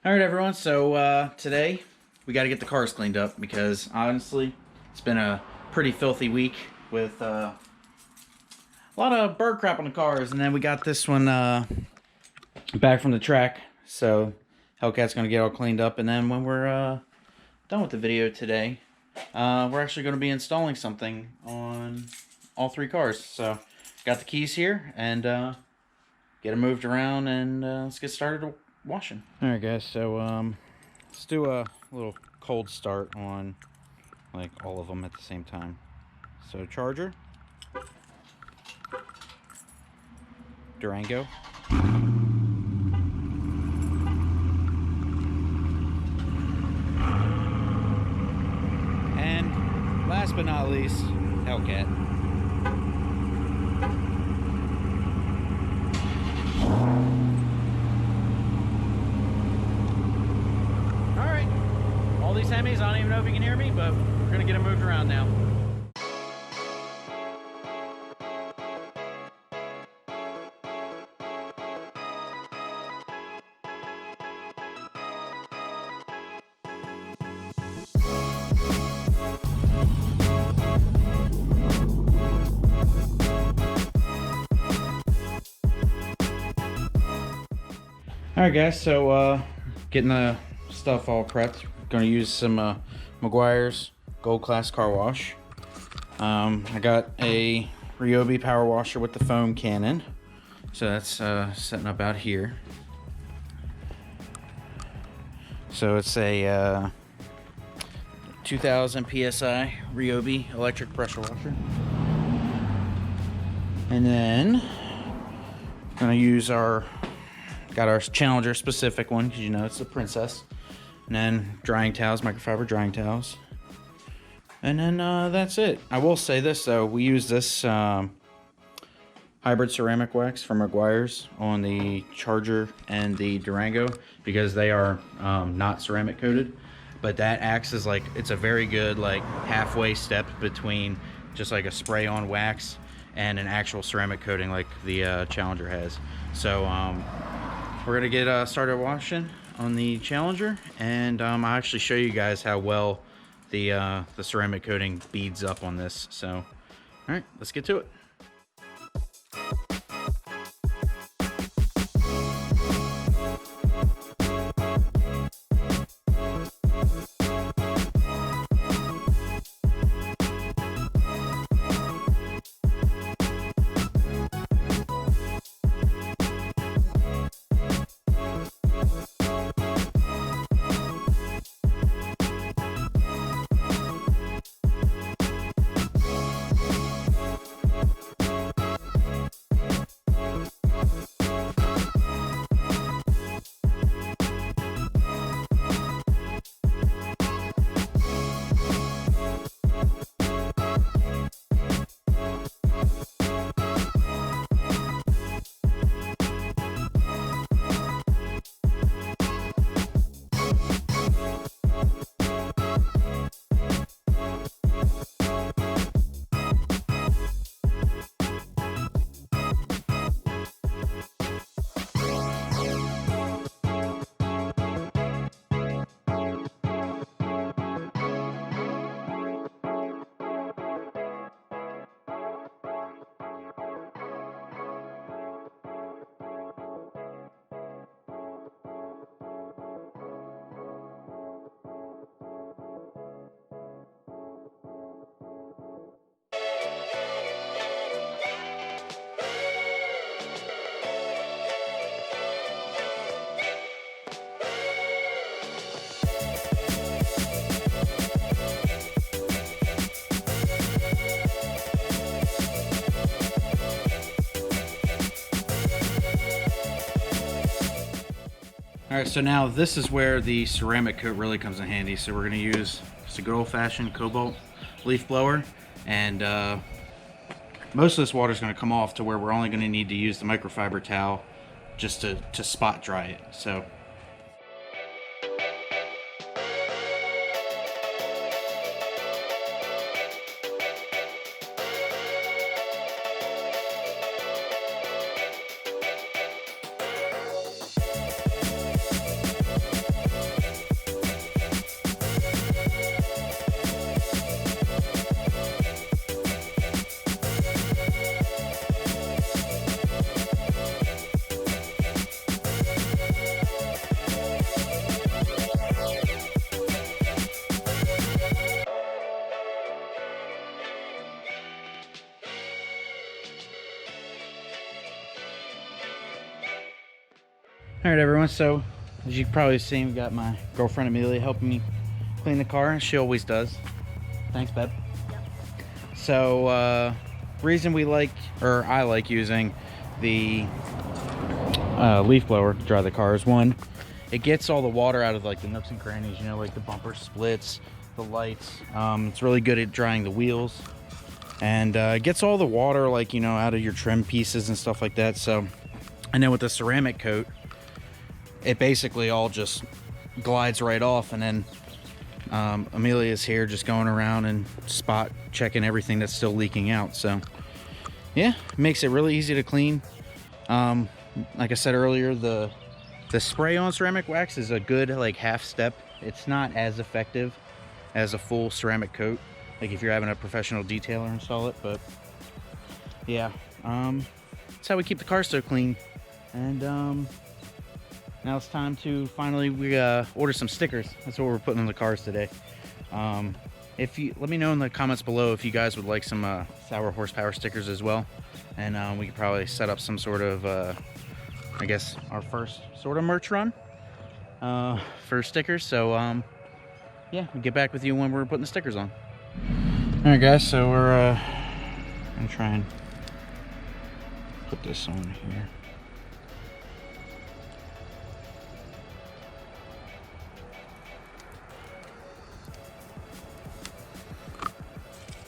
Alright everyone, so today we got to get the cars cleaned up because honestly it's been a pretty filthy week with a lot of bird crap on the cars, and then we got this one back from the track, so Hellcat's going to get all cleaned up, and then when we're done with the video today, we're actually going to be installing something on all three cars. So got the keys here and get them moved around, and let's get started washing. Alright guys, so let's do a little cold start on like all of them at the same time. So charger, Durango, and last but not least, Hellcat. All these Hemis, I don't even know if you can hear me, but we're gonna get them moved around now. Alright guys, so getting the stuff all prepped. Going to use some Meguiar's Gold Class car wash. I got a Ryobi power washer with the foam cannon, so that's setting up out here. So it's a 2000 psi Ryobi electric pressure washer, and then going to use got our Challenger specific one because you know it's the Princess. And then drying towels, microfiber drying towels. And then that's it. I will say this though, we use this hybrid ceramic wax from Meguiar's on the Charger and the Durango because they are not ceramic coated. But that acts as like, it's a very good like halfway step between just like a spray on wax and an actual ceramic coating like the Challenger has. So we're gonna get started washing on the Challenger, and I'll actually show you guys how well the ceramic coating beads up on this. So all right, let's get to it. Alright, so now this is where the ceramic coat really comes in handy. So we're going to use just a good old-fashioned cobalt leaf blower, and most of this water is going to come off to where we're only going to need to use the microfiber towel just to spot dry it. So Alright everyone, so as you've probably seen, we got my girlfriend Amelia helping me clean the car, and she always does. Thanks, babe. Yep. So reason we like, or I like using the leaf blower to dry the car is, one, it gets all the water out of like the nooks and crannies, you know, like the bumper splits, the lights. It's really good at drying the wheels, and it gets all the water, like, you know, out of your trim pieces and stuff like that. So I know with the ceramic coat, it basically all just glides right off, and then Amelia's here just going around and spot checking everything that's still leaking out. So yeah, it makes it really easy to clean. Like I said earlier, the spray on ceramic wax is a good like half step. It's not as effective as a full ceramic coat, like if you're having a professional detailer install it. But yeah, that's how we keep the car so clean. And now it's time to finally order some stickers. That's what we're putting on the cars today. If you let me know in the comments below if you guys would like some Sauer horsepower stickers as well, and we could probably set up some sort of I guess our first sort of merch run for stickers. So yeah, we'll get back with you when we're putting the stickers on. All right guys, so we're gonna try and put this on here.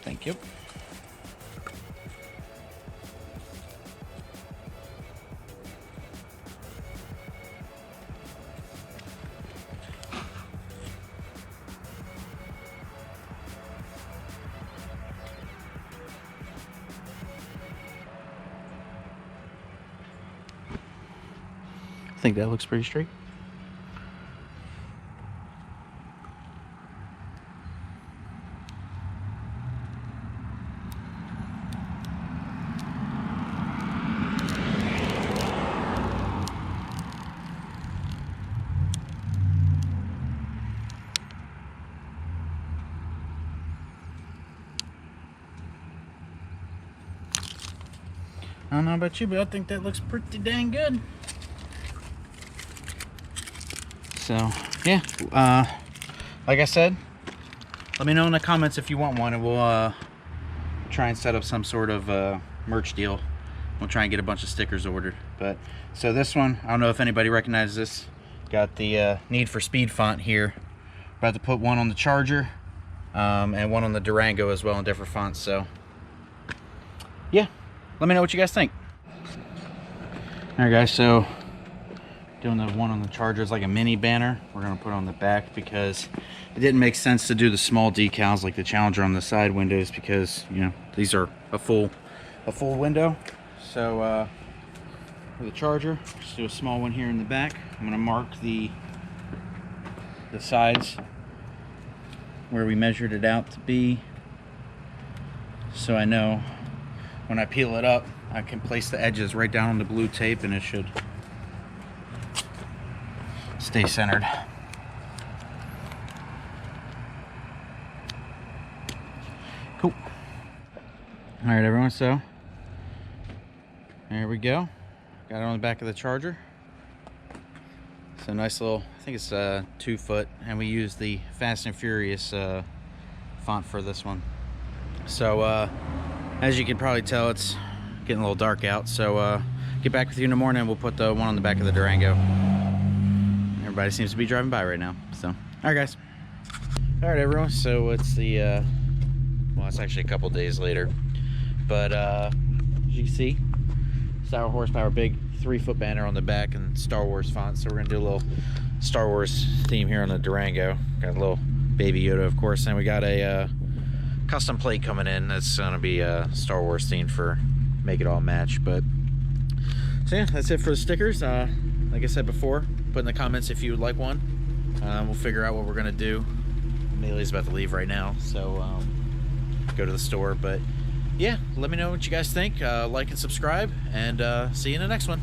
Thank you. I think that looks pretty straight. I don't know about you, but I think that looks pretty dang good. So yeah, like I said, let me know in the comments if you want one, and we'll try and set up some sort of merch deal. We'll try and get a bunch of stickers ordered. But so this one, I don't know if anybody recognizes this, got the Need for Speed font here. About to put one on the Charger and one on the Durango as well in different fonts. So yeah, let me know what you guys think. Alright guys, so doing the one on the Charger is like a mini banner we're going to put on the back, because it didn't make sense to do the small decals like the Challenger on the side windows, because, you know, these are a full window. So for the Charger, just do a small one here in the back. I'm going to mark the sides where we measured it out to be, so I know when I peel it up I can place the edges right down on the blue tape, and it should stay centered. Cool. All right everyone, so there we go. Got it on the back of the Charger. It's a nice little, I think it's 2 foot, and we use the Fast and Furious font for this one. So as you can probably tell, it's getting a little dark out, so get back with you in the morning and we'll put the one on the back of the Durango. Everybody seems to be driving by right now, so all right guys. All right everyone, so it's the well, it's actually a couple days later, but as you can see, Sauer horsepower, big 3-foot banner on the back and Star Wars font. So we're gonna do a little Star Wars theme here on the Durango. Got a little baby Yoda, of course, and we got a custom plate coming in that's gonna be a Star Wars theme for make it all match. But so yeah, that's it for the stickers. Like I said before, put in the comments if you would like one. We'll figure out what we're gonna do. Amelia's about to leave right now, so go to the store. But yeah, let me know what you guys think. Like and subscribe, and see you in the next one.